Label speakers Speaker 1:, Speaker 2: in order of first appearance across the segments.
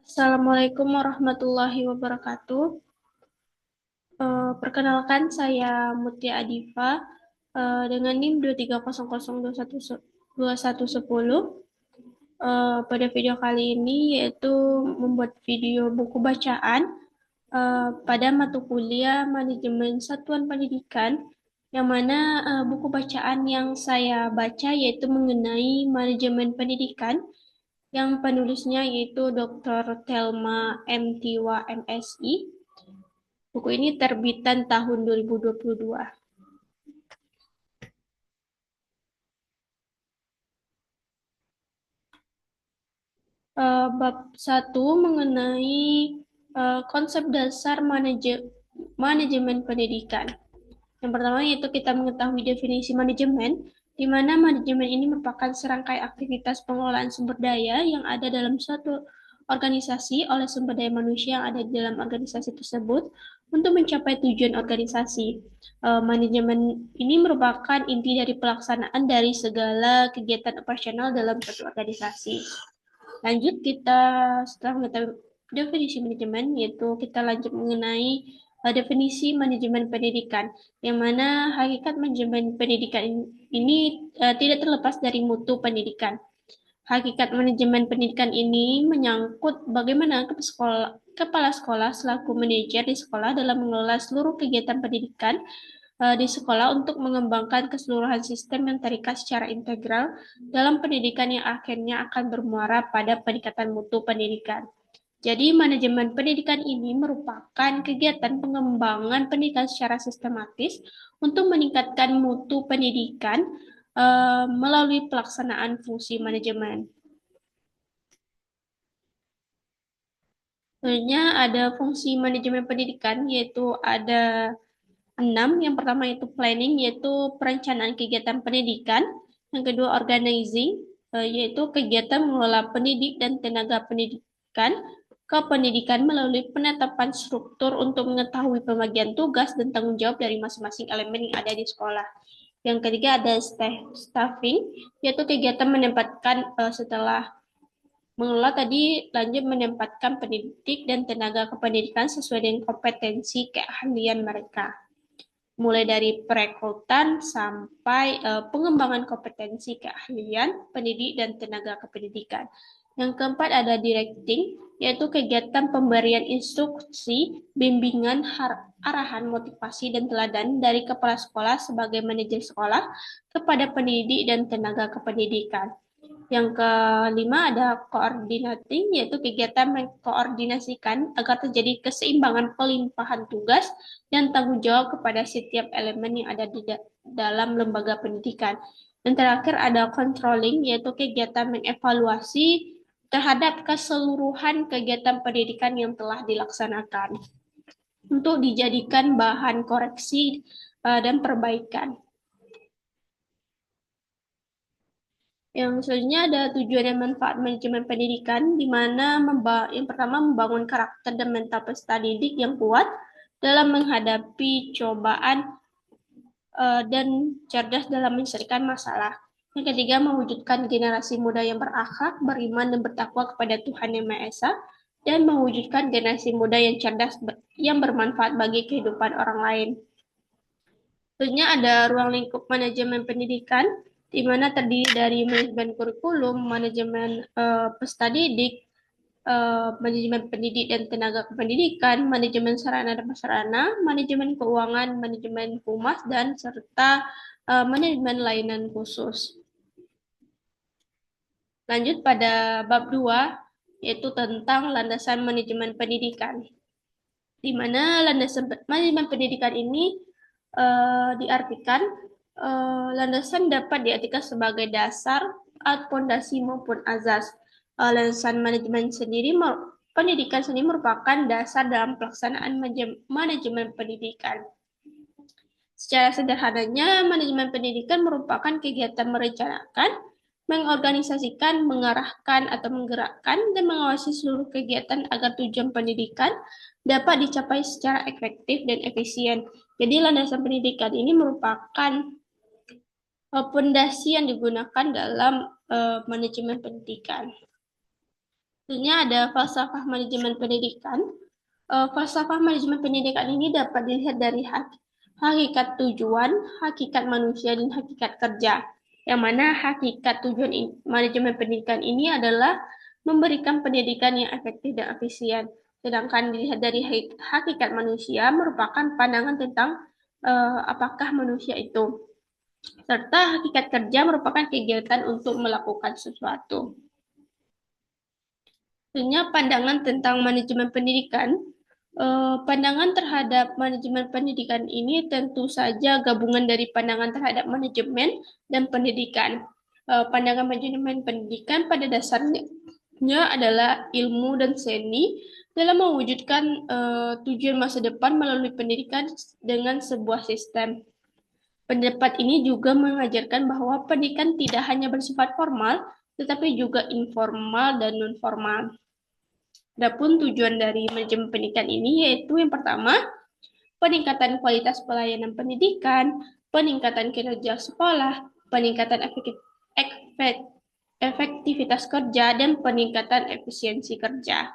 Speaker 1: Assalamualaikum warahmatullahi wabarakatuh. Perkenalkan, saya Mutia Adifa dengan NIM 2300211. Pada video kali ini yaitu membuat video buku bacaan pada mata kuliah Manajemen Satuan Pendidikan, yang mana buku bacaan yang saya baca yaitu mengenai manajemen pendidikan, yang penulisnya yaitu Dr. Thelma M. Tiwa MSI. Buku ini terbitan tahun 2022. Bab 1 mengenai konsep dasar manajemen pendidikan. Yang pertama yaitu kita mengetahui definisi manajemen, di mana manajemen ini merupakan serangkai aktivitas pengelolaan sumber daya yang ada dalam suatu organisasi oleh sumber daya manusia yang ada di dalam organisasi tersebut untuk mencapai tujuan organisasi. Manajemen ini merupakan inti dari pelaksanaan dari segala kegiatan operasional dalam suatu organisasi. Lanjut, kita setelah mengetahui definisi manajemen, yaitu kita lanjut mengenai definisi manajemen pendidikan, yang mana hakikat manajemen pendidikan ini tidak terlepas dari mutu pendidikan. Hakikat manajemen pendidikan ini menyangkut bagaimana kepala sekolah selaku manajer di sekolah dalam mengelola seluruh kegiatan pendidikan di sekolah untuk mengembangkan keseluruhan sistem yang terikat secara integral dalam pendidikan yang akhirnya akan bermuara pada peningkatan mutu pendidikan. Jadi, manajemen pendidikan ini merupakan kegiatan pengembangan pendidikan secara sistematis untuk meningkatkan mutu pendidikan melalui pelaksanaan fungsi manajemen. Sebenarnya ada fungsi manajemen pendidikan, yaitu ada 6. Yang pertama itu planning, yaitu perencanaan kegiatan pendidikan. Yang kedua organizing, yaitu kegiatan mengelola pendidik dan tenaga pendidikan ke pendidikan melalui penetapan struktur untuk mengetahui pembagian tugas dan tanggung jawab dari masing-masing elemen yang ada di sekolah. Yang ketiga ada staffing, yaitu kegiatan menempatkan setelah mengelola tadi, lanjut menempatkan pendidik dan tenaga kependidikan sesuai dengan kompetensi keahlian mereka, mulai dari perekrutan sampai pengembangan kompetensi keahlian pendidik dan tenaga kependidikan. Yang keempat ada directing, yaitu kegiatan pemberian instruksi, bimbingan, arahan, motivasi, dan teladan dari kepala sekolah sebagai manajer sekolah kepada pendidik dan tenaga kependidikan. Yang kelima ada coordinating, yaitu kegiatan mengkoordinasikan agar terjadi keseimbangan pelimpahan tugas dan tanggung jawab kepada setiap elemen yang ada di dalam lembaga pendidikan. Dan terakhir ada controlling, yaitu kegiatan mengevaluasi terhadap keseluruhan kegiatan pendidikan yang telah dilaksanakan untuk dijadikan bahan koreksi dan perbaikan. Yang selanjutnya ada tujuan dan manfaat manajemen pendidikan, di mana yang pertama membangun karakter dan mental peserta didik yang kuat dalam menghadapi cobaan dan cerdas dalam menyelesaikan masalah. Yang ketiga, mewujudkan generasi muda yang berakhlak, beriman, dan bertakwa kepada Tuhan Yang Maha Esa, dan mewujudkan generasi muda yang cerdas yang bermanfaat bagi kehidupan orang lain. Tentunya ada ruang lingkup manajemen pendidikan, di mana terdiri dari manajemen kurikulum, manajemen peserta didik, manajemen pendidik dan tenaga kependidikan, manajemen sarana dan prasarana, manajemen keuangan, manajemen humas, dan serta manajemen layanan khusus. Lanjut pada bab 2, yaitu tentang landasan manajemen pendidikan, di mana landasan manajemen pendidikan ini diartikan landasan dapat diartikan sebagai dasar, fondasi maupun azas. Landasan manajemen sendiri pendidikan sendiri merupakan dasar dalam pelaksanaan manajemen pendidikan. Secara sederhananya, manajemen pendidikan merupakan kegiatan merencanakan, mengorganisasikan, mengarahkan atau menggerakkan, dan mengawasi seluruh kegiatan agar tujuan pendidikan dapat dicapai secara efektif dan efisien. Jadi landasan pendidikan ini merupakan fondasi yang digunakan dalam manajemen pendidikan. Tentunya ada falsafah manajemen pendidikan. Falsafah manajemen pendidikan ini dapat dilihat dari hakikat tujuan, hakikat manusia, dan hakikat kerja. Yang mana hakikat tujuan manajemen pendidikan ini adalah memberikan pendidikan yang efektif dan efisien. Sedangkan dilihat dari hakikat manusia merupakan pandangan tentang apakah manusia itu. Serta hakikat kerja merupakan kegiatan untuk melakukan sesuatu. Sebenarnya pandangan tentang manajemen pendidikan, pandangan terhadap manajemen pendidikan ini tentu saja gabungan dari pandangan terhadap manajemen dan pendidikan. Pandangan manajemen pendidikan pada dasarnya adalah ilmu dan seni dalam mewujudkan tujuan masa depan melalui pendidikan dengan sebuah sistem. Pendapat ini juga mengajarkan bahwa pendidikan tidak hanya bersifat formal, tetapi juga informal dan non-formal. Adapun tujuan dari manajemen pendidikan ini yaitu yang pertama, peningkatan kualitas pelayanan pendidikan, peningkatan kinerja sekolah, peningkatan efektivitas kerja, dan peningkatan efisiensi kerja.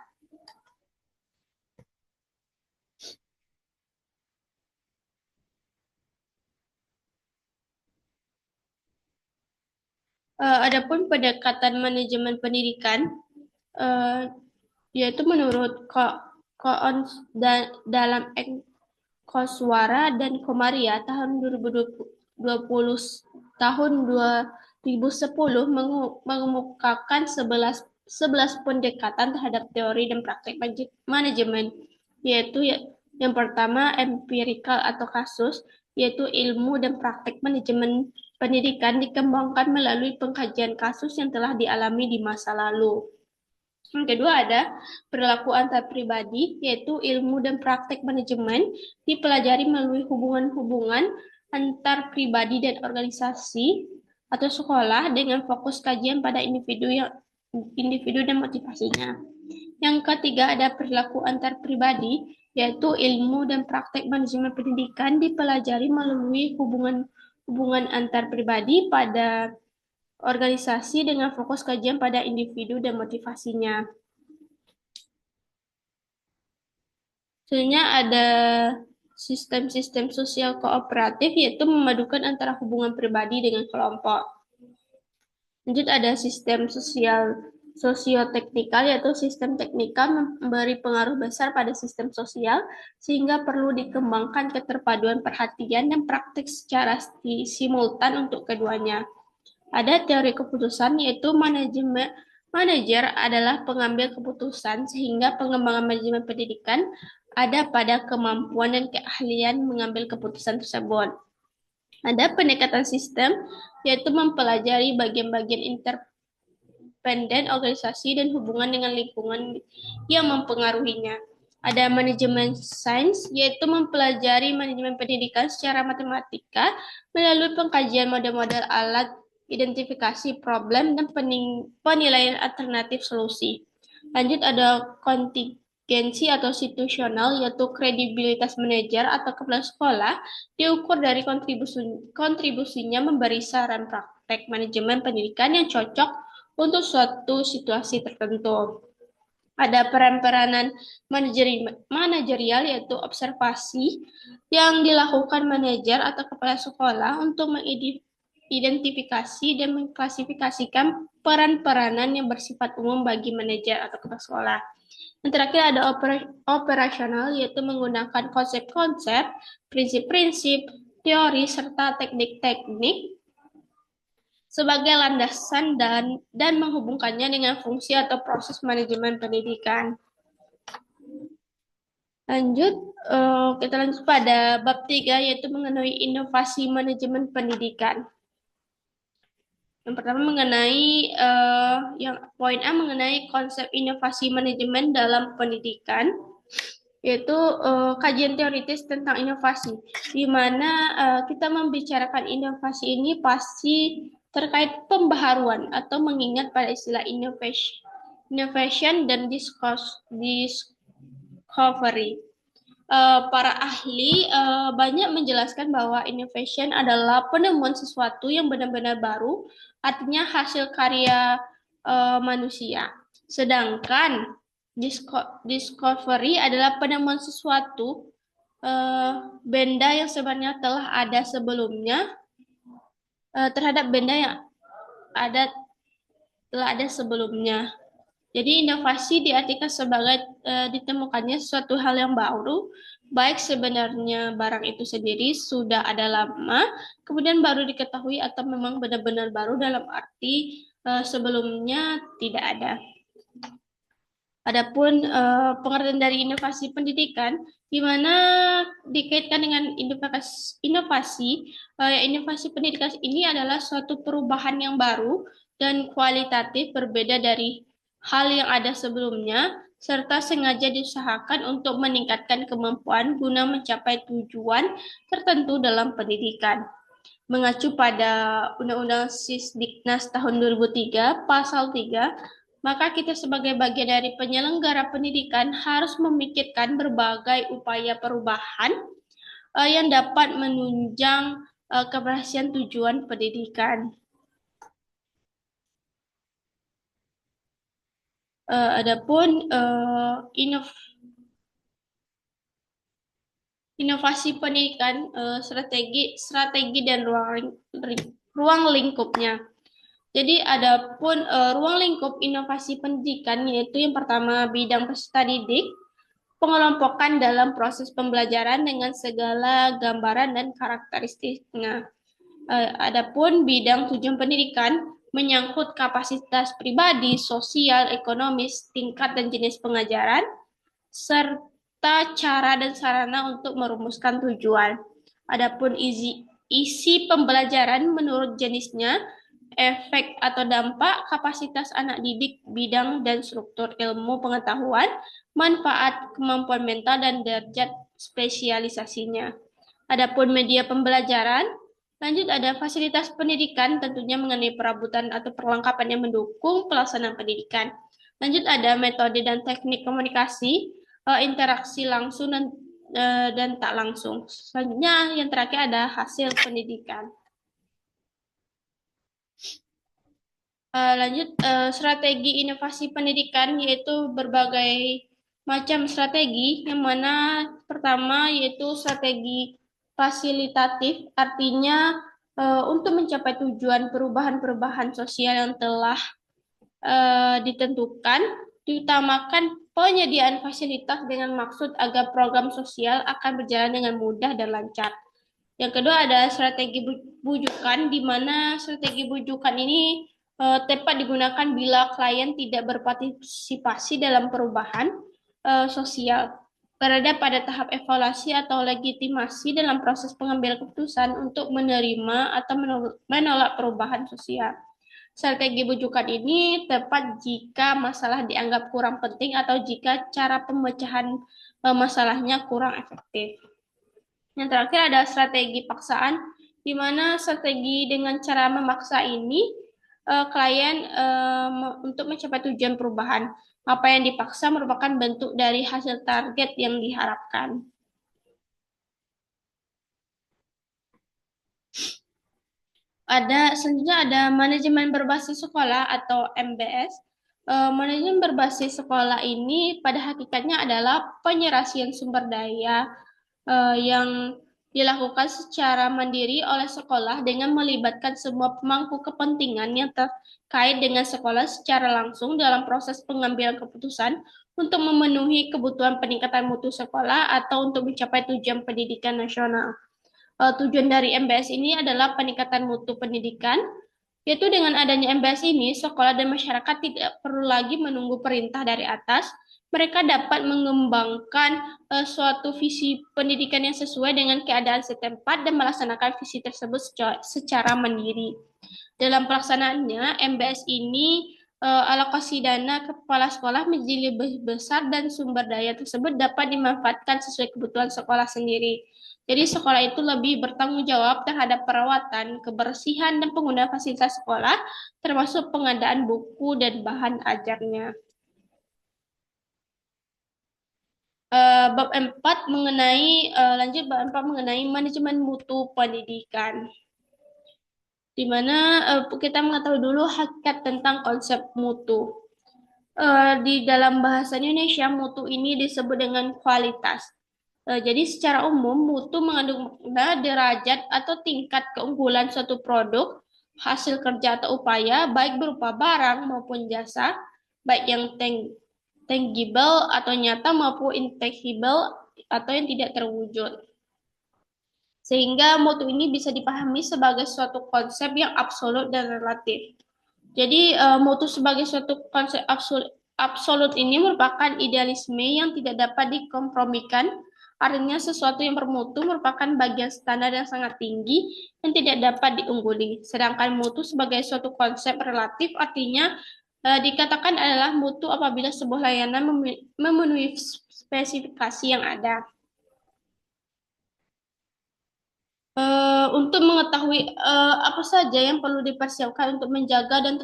Speaker 1: Adapun pendekatan manajemen pendidikan, yaitu menurut Koons dalam Koswara dan Komaria tahun 2020 tahun 2010 mengemukakan 11 pendekatan terhadap teori dan praktek manajemen, yaitu yang pertama empirikal atau kasus, yaitu ilmu dan praktek manajemen pendidikan dikembangkan melalui pengkajian kasus yang telah dialami di masa lalu. Yang kedua ada perilaku antar pribadi, yaitu ilmu dan praktek manajemen dipelajari melalui hubungan-hubungan antar pribadi dan organisasi atau sekolah dengan fokus kajian pada individu dan motivasinya. Yang ketiga ada perilaku antar pribadi, yaitu ilmu dan praktek manajemen pendidikan dipelajari melalui hubungan antar pribadi pada organisasi dengan fokus kajian pada individu dan motivasinya. Sebenarnya ada sistem-sistem sosial kooperatif, yaitu memadukan antara hubungan pribadi dengan kelompok. Lanjut ada sistem sosioteknikal, yaitu sistem teknikal memberi pengaruh besar pada sistem sosial, sehingga perlu dikembangkan keterpaduan perhatian dan praktik secara simultan untuk keduanya. Ada teori keputusan, yaitu manajer adalah pengambil keputusan, sehingga pengembangan manajemen pendidikan ada pada kemampuan dan keahlian mengambil keputusan tersebut. Ada pendekatan sistem, yaitu mempelajari bagian-bagian independen organisasi dan hubungan dengan lingkungan yang mempengaruhinya. Ada manajemen sains, yaitu mempelajari manajemen pendidikan secara matematika melalui pengkajian model-model alat identifikasi problem dan penilaian alternatif solusi. Lanjut ada kontingensi atau situasional, yaitu kredibilitas manajer atau kepala sekolah diukur dari kontribusinya memberi saran praktek manajemen pendidikan yang cocok untuk suatu situasi tertentu. Ada peran-peranan manajerial, yaitu observasi yang dilakukan manajer atau kepala sekolah untuk mengidentifikasi dan mengklasifikasikan peran-peranan yang bersifat umum bagi manajer atau kepala sekolah. Yang terakhir ada operasional, yaitu menggunakan konsep-konsep, prinsip-prinsip, teori, serta teknik-teknik sebagai landasan dan menghubungkannya dengan fungsi atau proses manajemen pendidikan. Lanjut, kita lanjut pada bab 3, yaitu mengenai inovasi manajemen pendidikan. Yang pertama mengenai yang poin A mengenai konsep inovasi manajemen dalam pendidikan, yaitu kajian teoritis tentang inovasi, di mana kita membicarakan inovasi ini pasti terkait pembaharuan atau mengingat pada istilah innovation dan discovery. Para ahli banyak menjelaskan bahwa innovation adalah penemuan sesuatu yang benar-benar baru, artinya hasil karya manusia. Sedangkan discovery adalah penemuan sesuatu benda yang sebenarnya telah ada sebelumnya terhadap benda yang ada telah ada sebelumnya. Jadi inovasi diartikan sebagai ditemukannya suatu hal yang baru, baik sebenarnya barang itu sendiri sudah ada lama, kemudian baru diketahui atau memang benar-benar baru dalam arti sebelumnya tidak ada. Adapun pengertian dari inovasi pendidikan, di mana dikaitkan dengan inovasi pendidikan ini adalah suatu perubahan yang baru dan kualitatif berbeda dari hal yang ada sebelumnya, serta sengaja diusahakan untuk meningkatkan kemampuan guna mencapai tujuan tertentu dalam pendidikan. Mengacu pada Undang-Undang Sisdiknas tahun 2003, Pasal 3, maka kita sebagai bagian dari penyelenggara pendidikan harus memikirkan berbagai upaya perubahan yang dapat menunjang keberhasilan tujuan pendidikan. Adapun inovasi pendidikan, strategi dan ruang lingkupnya. Jadi adapun ruang lingkup inovasi pendidikan yaitu yang pertama bidang peserta didik, pengelompokan dalam proses pembelajaran dengan segala gambaran dan karakteristiknya. Adapun bidang tujuan pendidikan menyangkut kapasitas pribadi, sosial, ekonomis, tingkat dan jenis pengajaran, serta cara dan sarana untuk merumuskan tujuan. Adapun isi pembelajaran menurut jenisnya, efek atau dampak, kapasitas anak didik, bidang dan struktur ilmu pengetahuan, manfaat, kemampuan mental, dan derajat spesialisasinya. Adapun media pembelajaran, lanjut ada fasilitas pendidikan, tentunya mengenai perabotan atau perlengkapan yang mendukung pelaksanaan pendidikan. Lanjut ada metode dan teknik komunikasi, interaksi langsung dan tak langsung. Selanjutnya yang terakhir ada hasil pendidikan. Lanjut strategi inovasi pendidikan yaitu berbagai macam strategi, yang mana pertama yaitu strategi fasilitatif, artinya untuk mencapai tujuan perubahan-perubahan sosial yang telah ditentukan, diutamakan penyediaan fasilitas dengan maksud agar program sosial akan berjalan dengan mudah dan lancar. Yang kedua ada strategi bujukan, di mana strategi bujukan ini tepat digunakan bila klien tidak berpartisipasi dalam perubahan sosial, berada pada tahap evaluasi atau legitimasi dalam proses pengambilan keputusan untuk menerima atau menolak perubahan sosial. Strategi bujukan ini tepat jika masalah dianggap kurang penting atau jika cara pemecahan masalahnya kurang efektif. Yang terakhir ada strategi paksaan, di mana strategi dengan cara memaksa ini klien untuk mencapai tujuan perubahan. Apa yang dipaksa merupakan bentuk dari hasil target yang diharapkan. Selanjutnya ada manajemen berbasis sekolah atau MBS. Manajemen berbasis sekolah ini pada hakikatnya adalah penyerasian sumber daya yang dilakukan secara mandiri oleh sekolah dengan melibatkan semua pemangku kepentingan yang terkait dengan sekolah secara langsung dalam proses pengambilan keputusan untuk memenuhi kebutuhan peningkatan mutu sekolah atau untuk mencapai tujuan pendidikan nasional. Tujuan dari MBS ini adalah peningkatan mutu pendidikan, yaitu dengan adanya MBS ini, sekolah dan masyarakat tidak perlu lagi menunggu perintah dari atas. Mereka dapat mengembangkan suatu visi pendidikan yang sesuai dengan keadaan setempat dan melaksanakan visi tersebut secara mandiri. Dalam pelaksanaannya, MBS ini alokasi dana kepala sekolah menjadi lebih besar dan sumber daya tersebut dapat dimanfaatkan sesuai kebutuhan sekolah sendiri. Jadi sekolah itu lebih bertanggung jawab terhadap perawatan, kebersihan, dan penggunaan fasilitas sekolah, termasuk pengadaan buku dan bahan ajarnya. Bab 4 mengenai manajemen mutu pendidikan. Di mana kita mengetahui dulu hakikat tentang konsep mutu. Di dalam bahasa Indonesia, mutu ini disebut dengan kualitas. Jadi secara umum, mutu mengandung makna derajat atau tingkat keunggulan suatu produk, hasil kerja atau upaya, baik berupa barang maupun jasa, baik yang tangible atau nyata maupun intangible atau yang tidak terwujud. Sehingga mutu ini bisa dipahami sebagai suatu konsep yang absolut dan relatif. Jadi mutu sebagai suatu konsep absolut ini merupakan idealisme yang tidak dapat dikompromikan. Artinya sesuatu yang bermutu merupakan bagian standar yang sangat tinggi yang tidak dapat diungguli. Sedangkan mutu sebagai suatu konsep relatif artinya dikatakan adalah mutu apabila sebuah layanan memenuhi spesifikasi yang ada. Untuk mengetahui apa saja yang perlu dipersiapkan untuk menjaga dan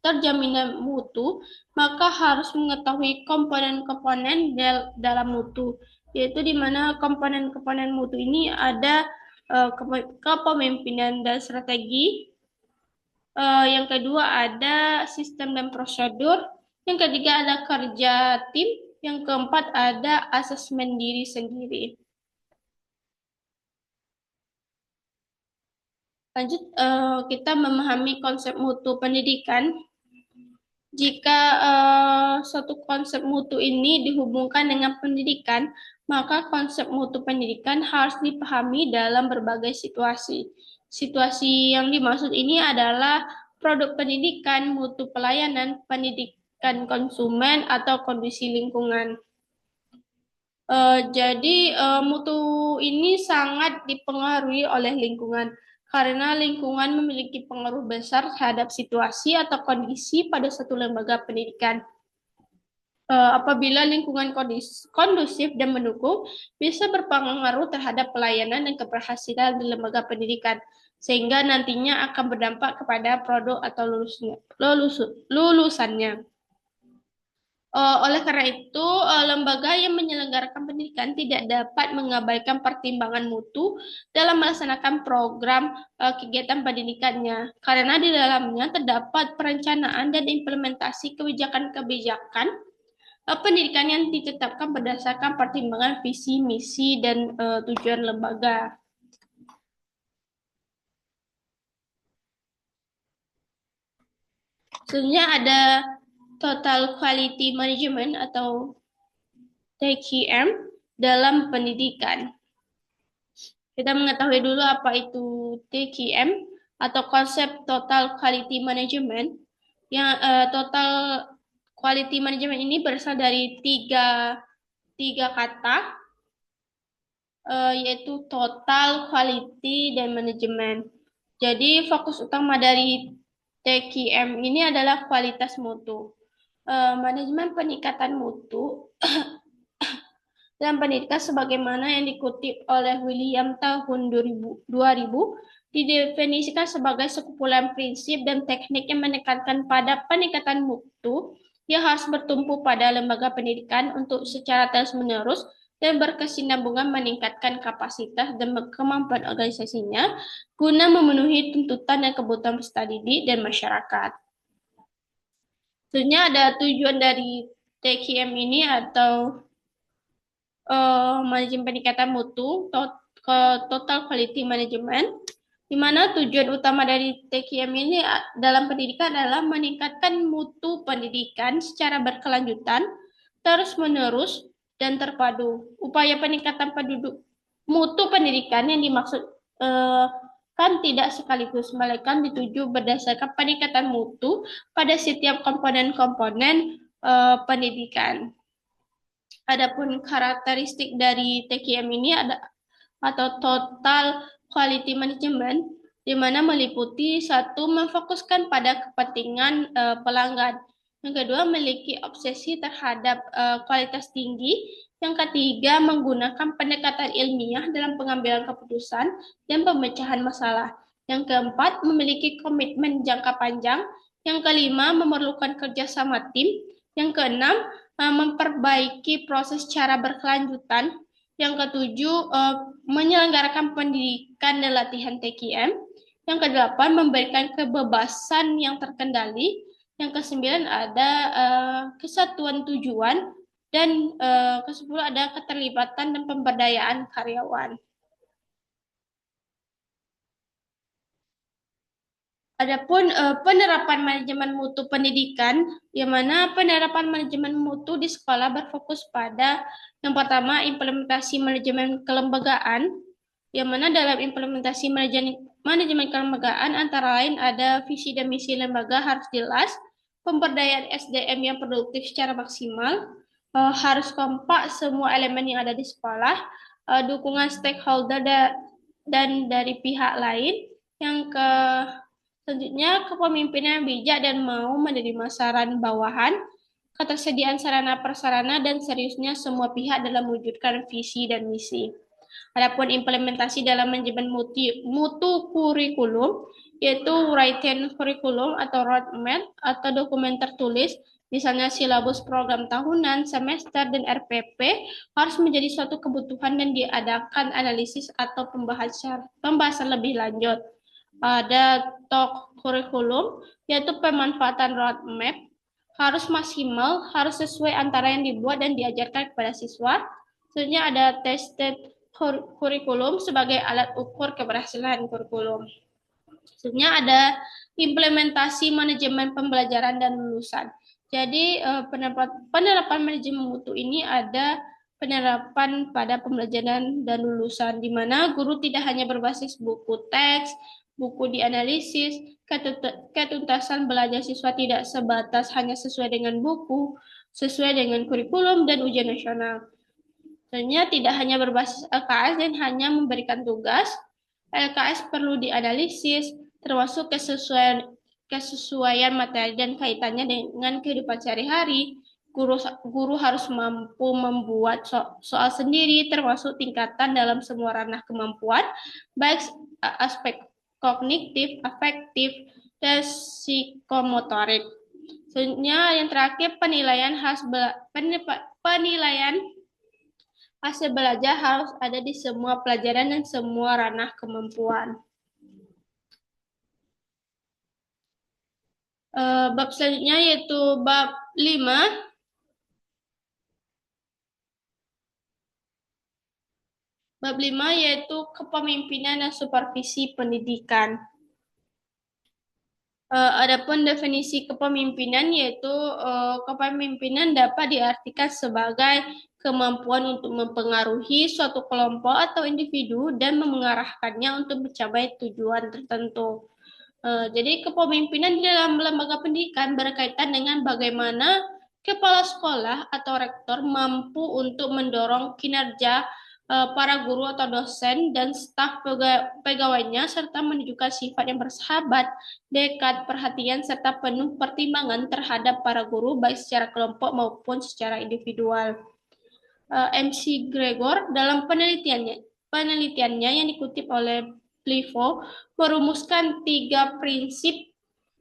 Speaker 1: terjaminnya mutu, maka harus mengetahui komponen-komponen dalam mutu, yaitu di mana komponen-komponen mutu ini ada kepemimpinan dan strategi, yang kedua ada sistem dan prosedur, yang ketiga ada kerja tim, yang keempat ada asesmen diri sendiri. Lanjut, kita memahami konsep mutu pendidikan. Jika suatu konsep mutu ini dihubungkan dengan pendidikan, maka konsep mutu pendidikan harus dipahami dalam berbagai situasi. Situasi yang dimaksud ini adalah produk pendidikan, mutu pelayanan, pendidikan konsumen, atau kondisi lingkungan. Jadi mutu ini sangat dipengaruhi oleh lingkungan karena lingkungan memiliki pengaruh besar terhadap situasi atau kondisi pada satu lembaga pendidikan. Apabila lingkungan kondusif dan mendukung, bisa berpengaruh terhadap pelayanan dan keberhasilan di lembaga pendidikan, sehingga nantinya akan berdampak kepada produk atau lulusannya. Oleh karena itu, lembaga yang menyelenggarakan pendidikan tidak dapat mengabaikan pertimbangan mutu dalam melaksanakan program kegiatan pendidikannya, karena di dalamnya terdapat perencanaan dan implementasi kebijakan-kebijakan pendidikan yang ditetapkan berdasarkan pertimbangan visi, misi, dan tujuan lembaga. Selanjutnya ada Total Quality Management atau TQM dalam pendidikan. Kita mengetahui dulu apa itu TQM atau konsep Total Quality Management. Yang Total Quality Management ini berasal dari tiga kata, yaitu Total, Quality, dan Management. Jadi fokus utama dari TQM ini adalah kualitas mutu. Manajemen peningkatan mutu dan pendidikan sebagaimana yang dikutip oleh William tahun 2000 didefinisikan sebagai sekumpulan prinsip dan teknik yang menekankan pada peningkatan mutu yang harus bertumpu pada lembaga pendidikan untuk secara terus-menerus dan berkesinambungan meningkatkan kapasitas dan kemampuan organisasinya guna memenuhi tuntutan dan kebutuhan peserta didik dan masyarakat. Sebenarnya ada tujuan dari TQM ini atau manajemen peningkatan mutu, Total Quality Management, di mana tujuan utama dari TQM ini dalam pendidikan adalah meningkatkan mutu pendidikan secara berkelanjutan, terus-menerus, dan terpadu. Upaya peningkatan mutu pendidikan yang dimaksud kan tidak sekaligus, melainkan dituju berdasarkan peningkatan mutu pada setiap komponen-komponen pendidikan. Adapun karakteristik dari TQM ini ada atau Total Quality Management, di mana meliputi satu, memfokuskan pada kepentingan pelanggan. Yang kedua, memiliki obsesi terhadap kualitas tinggi. Yang ketiga, menggunakan pendekatan ilmiah dalam pengambilan keputusan dan pemecahan masalah. Yang keempat, memiliki komitmen jangka panjang. Yang kelima, memerlukan kerjasama tim. Yang keenam, memperbaiki proses secara berkelanjutan. Yang ketujuh, menyelenggarakan pendidikan dan latihan TQM. Yang kedelapan, memberikan kebebasan yang terkendali. Yang ke-9 ada kesatuan tujuan, dan ke-10 ada keterlibatan dan pemberdayaan karyawan. Adapun penerapan manajemen mutu pendidikan, yang mana penerapan manajemen mutu di sekolah berfokus pada yang pertama implementasi manajemen kelembagaan, yang mana dalam implementasi manajemen kelembagaan antara lain ada visi dan misi lembaga harus jelas, pemberdayaan SDM yang produktif secara maksimal, harus kompak semua elemen yang ada di sekolah, dukungan stakeholder dan dari pihak lain. Yang selanjutnya, kepemimpinan yang bijak dan mau menerima saran bawahan, ketersediaan sarana prasarana, dan seriusnya semua pihak dalam mewujudkan visi dan misi. Adapun implementasi dalam manajemen mutu kurikulum, yaitu written curriculum atau roadmap atau dokumen tertulis, misalnya silabus program tahunan, semester, dan RPP, harus menjadi suatu kebutuhan dan diadakan analisis atau pembahasan lebih lanjut. Pada TOK kurikulum, yaitu pemanfaatan roadmap, harus maksimal, harus sesuai antara yang dibuat dan diajarkan kepada siswa. Selanjutnya ada tested kurikulum sebagai alat ukur keberhasilan kurikulum. Selanjutnya ada implementasi manajemen pembelajaran dan lulusan. Jadi penerapan manajemen mutu ini ada penerapan pada pembelajaran dan lulusan, di mana guru tidak hanya berbasis buku teks, buku dianalisis, ketuntasan belajar siswa tidak sebatas hanya sesuai dengan buku, sesuai dengan kurikulum dan ujian nasional. Sebenarnya tidak hanya berbasis LKS dan hanya memberikan tugas, LKS perlu dianalisis, termasuk kesesuaian materi dan kaitannya dengan kehidupan sehari-hari. Guru harus mampu membuat soal sendiri, termasuk tingkatan dalam semua ranah kemampuan, baik aspek kognitif, afektif, dan psikomotorik. Selanjutnya yang terakhir penilaian hasil belajar harus ada di semua pelajaran dan semua ranah kemampuan. Bab selanjutnya yaitu bab 5. Bab 5 yaitu kepemimpinan dan supervisi pendidikan. Adapun definisi kepemimpinan yaitu kepemimpinan dapat diartikan sebagai kemampuan untuk mempengaruhi suatu kelompok atau individu dan mengarahkannya untuk mencapai tujuan tertentu. Jadi kepemimpinan di dalam lembaga pendidikan berkaitan dengan bagaimana kepala sekolah atau rektor mampu untuk mendorong kinerja para guru atau dosen dan staf pegawainya serta menunjukkan sifat yang bersahabat, dekat, perhatian, serta penuh pertimbangan terhadap para guru baik secara kelompok maupun secara individual. MC Gregor dalam penelitiannya yang dikutip oleh Plivo merumuskan 3 prinsip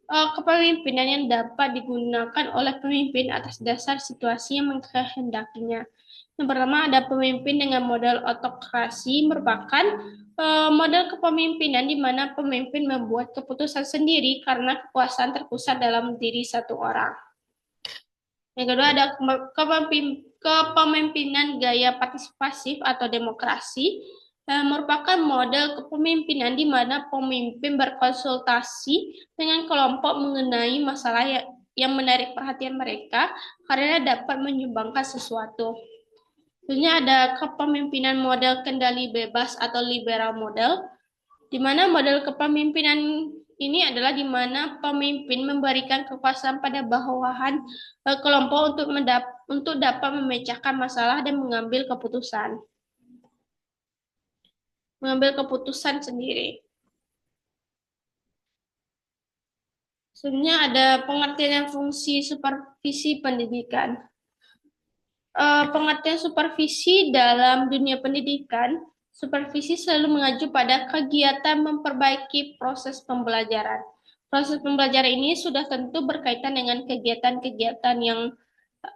Speaker 1: kepemimpinan yang dapat digunakan oleh pemimpin atas dasar situasi yang mengkehendakinya. Yang pertama ada pemimpin dengan model autokrasi, merupakan model kepemimpinan di mana pemimpin membuat keputusan sendiri karena kekuasaan terpusat dalam diri satu orang. Yang kedua ada kepemimpinan gaya partisipasif atau demokrasi, merupakan model kepemimpinan di mana pemimpin berkonsultasi dengan kelompok mengenai masalah yang menarik perhatian mereka karena dapat menyumbangkan sesuatu. Tentunya ada kepemimpinan model kendali bebas atau liberal model, di mana model kepemimpinan ini adalah di mana pemimpin memberikan kekuasaan pada bawahan kelompok untuk dapat memecahkan masalah dan mengambil keputusan sendiri. Sebenarnya ada pengertian fungsi supervisi pendidikan. Pengertian supervisi dalam dunia pendidikan, supervisi selalu mengacu pada kegiatan memperbaiki proses pembelajaran. Proses pembelajaran ini sudah tentu berkaitan dengan kegiatan-kegiatan yang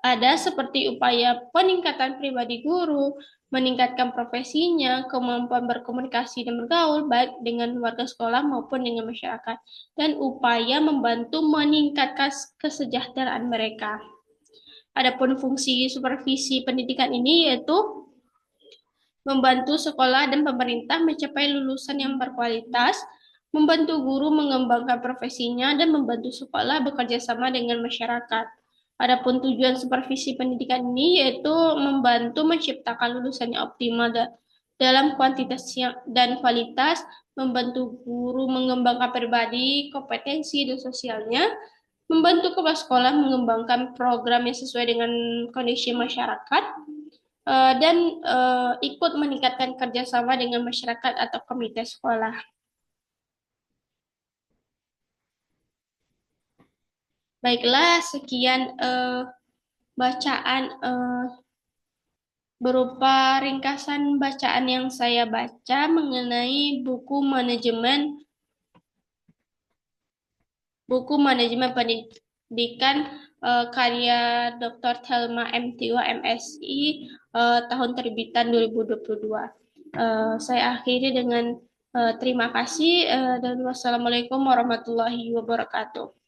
Speaker 1: ada seperti upaya peningkatan pribadi guru, meningkatkan profesinya, kemampuan berkomunikasi dan bergaul baik dengan warga sekolah maupun dengan masyarakat, dan upaya membantu meningkatkan kesejahteraan mereka. Adapun fungsi supervisi pendidikan ini yaitu membantu sekolah dan pemerintah mencapai lulusan yang berkualitas, membantu guru mengembangkan profesinya, dan membantu sekolah bekerja sama dengan masyarakat. Adapun tujuan supervisi pendidikan ini yaitu membantu menciptakan lulusan yang optimal dalam kuantitas dan kualitas, membantu guru mengembangkan pribadi, kompetensi, dan sosialnya, membantu kepala sekolah mengembangkan program yang sesuai dengan kondisi masyarakat, dan ikut meningkatkan kerjasama dengan masyarakat atau komite sekolah. Baiklah, sekian bacaan berupa ringkasan bacaan yang saya baca mengenai buku manajemen pendidikan karya Dr. Thelma M. Tiwa MSI tahun terbitan 2022. Saya akhiri dengan terima kasih dan wassalamualaikum warahmatullahi wabarakatuh.